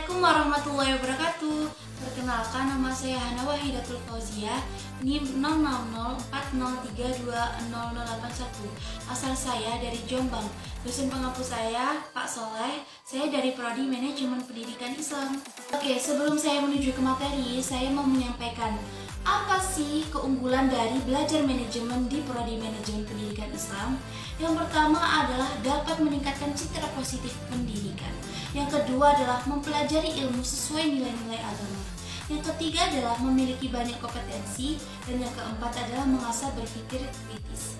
Assalamualaikum warahmatullahi wabarakatuh. Perkenalkan, nama saya Hana Wahidatul Fauzia, NIM 0604032081. Asal saya dari Jombang. Dosen pengampu saya Pak Soleh. Saya dari Prodi Manajemen Pendidikan Islam. Oke, sebelum saya menuju ke materi, saya mau menyampaikan apa sih keunggulan dari belajar manajemen di Prodi Manajemen Pendidikan Islam? Yang pertama adalah dapat meningkatkan citra positif pendidikan. Yang kedua adalah mempelajari ilmu sesuai nilai-nilai agama. Yang ketiga adalah memiliki banyak kompetensi. Dan yang keempat adalah mengasah berpikir kritis.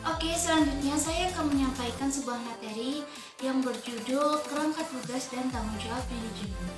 Oke, selanjutnya saya akan menyampaikan sebuah materi yang berjudul Kerangka Tugas dan Tanggung Jawab Manajemen.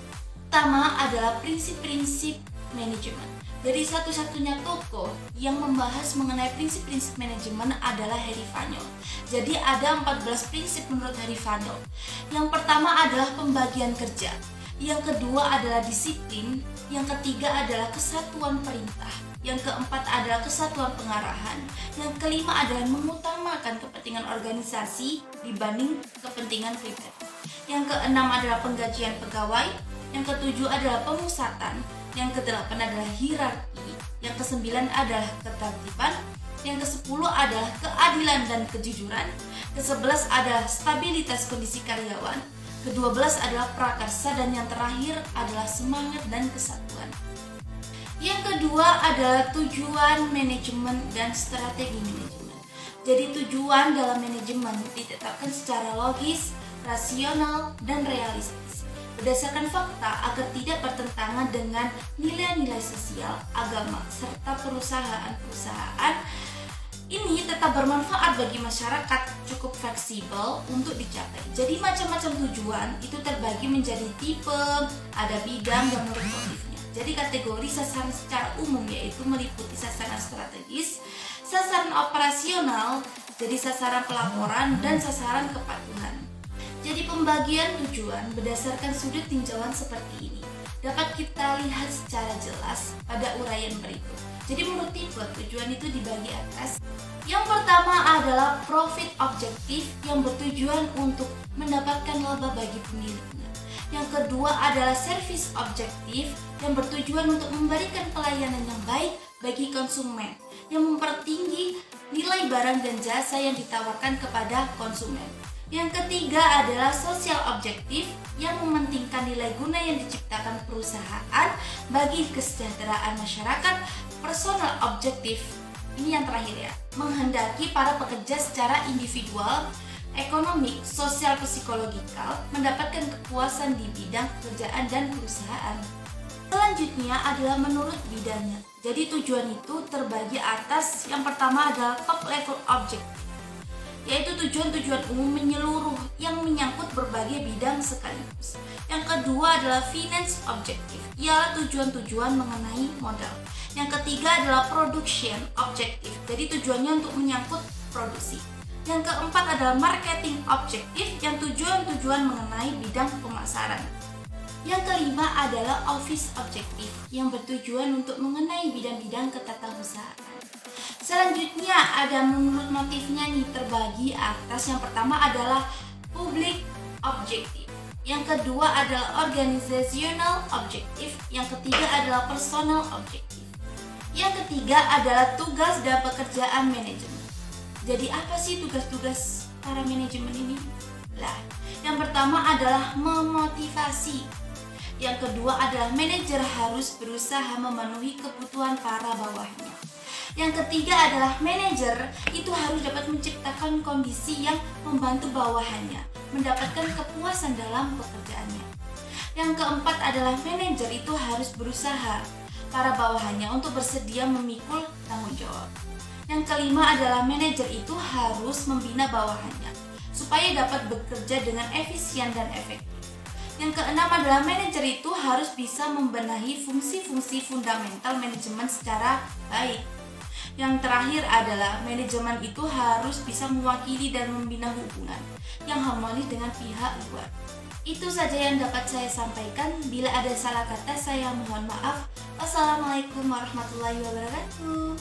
Pertama adalah prinsip-prinsip manajemen. Dari satu-satunya tokoh yang membahas mengenai prinsip-prinsip manajemen adalah Harry Vanyol. Jadi ada 14 prinsip menurut Harry Vanyol. Yang pertama adalah pembagian kerja. Yang kedua adalah disiplin. Yang ketiga adalah kesatuan perintah. Yang keempat adalah kesatuan pengarahan. Yang kelima adalah mengutamakan kepentingan organisasi dibanding kepentingan pribadi. Yang keenam adalah penggajian pegawai. Yang ketujuh adalah pemusatan. Yang kedelapan adalah hierarki. Yang kesembilan adalah ketertiban. Yang kesepuluh adalah keadilan dan kejujuran. Kesebelas adalah stabilitas kondisi karyawan. Kedua belas adalah prakarsa. Dan yang terakhir adalah semangat dan kesatuan. Yang kedua adalah tujuan manajemen dan strategi manajemen. Jadi tujuan dalam manajemen ditetapkan secara logis, rasional, dan realistis berdasarkan fakta agar tidak bertentangan dengan nilai-nilai sosial, agama, serta perusahaan-perusahaan ini tetap bermanfaat bagi masyarakat, cukup fleksibel untuk dicapai. Jadi macam-macam tujuan itu terbagi menjadi tipe, ada bidang dan menurut motifnya. Jadi kategori sasaran secara umum yaitu meliputi sasaran strategis, sasaran operasional, jadi sasaran pelaporan, dan sasaran kepatuhan. Jadi pembagian tujuan berdasarkan sudut tinjauan seperti ini dapat kita lihat secara jelas pada uraian berikut. Jadi menurut tipe tujuan itu dibagi atas. Yang pertama adalah profit objektif yang bertujuan untuk mendapatkan laba bagi pemiliknya. Yang kedua adalah service objektif yang bertujuan untuk memberikan pelayanan yang baik bagi konsumen, yang mempertinggi nilai barang dan jasa yang ditawarkan kepada konsumen. Yang ketiga adalah social objektif yang mementingkan nilai guna yang diciptakan perusahaan bagi kesejahteraan masyarakat. Personal objektif, ini yang terakhir ya, menghendaki para pekerja secara individual, ekonomi, sosial, psikologikal mendapatkan kepuasan di bidang pekerjaan dan perusahaan. Selanjutnya adalah menurut bidangnya. Jadi tujuan itu terbagi atas. Yang pertama adalah top level objective, yaitu tujuan-tujuan umum menyeluruh yang menyangkut berbagai bidang sekaligus. Yang kedua adalah finance objective, ialah tujuan-tujuan mengenai modal. Yang ketiga adalah production objective, jadi tujuannya untuk menyangkut produksi. Yang keempat adalah marketing objective, yang tujuan-tujuan mengenai bidang pemasaran. Yang kelima adalah office objective, yang bertujuan untuk mengenai bidang-bidang ketatausahaan. Selanjutnya ada menurut motifnya nih terbagi atas. Yang pertama adalah public objective, yang kedua adalah organizational objective, yang ketiga adalah personal objective, yang ketiga adalah tugas dan pekerjaan manajemen. Jadi apa sih tugas-tugas para manajemen ini? Yang pertama adalah memotivasi. Yang kedua adalah manajer harus berusaha memenuhi kebutuhan para bawahannya. Yang ketiga adalah manajer itu harus dapat menciptakan kondisi yang membantu bawahannya mendapatkan kepuasan dalam pekerjaannya. Yang keempat adalah manajer itu harus berusaha para bawahannya untuk bersedia memikul tanggung jawab. Yang kelima adalah manajer itu harus membina bawahannya supaya dapat bekerja dengan efisien dan efektif. Yang keenam adalah manajer itu harus bisa membenahi fungsi-fungsi fundamental manajemen secara baik. Yang terakhir adalah manajemen itu harus bisa mewakili dan membina hubungan yang harmonis dengan pihak luar. Itu saja yang dapat saya sampaikan. Bila ada salah kata, saya mohon maaf. Wassalamualaikum warahmatullahi wabarakatuh.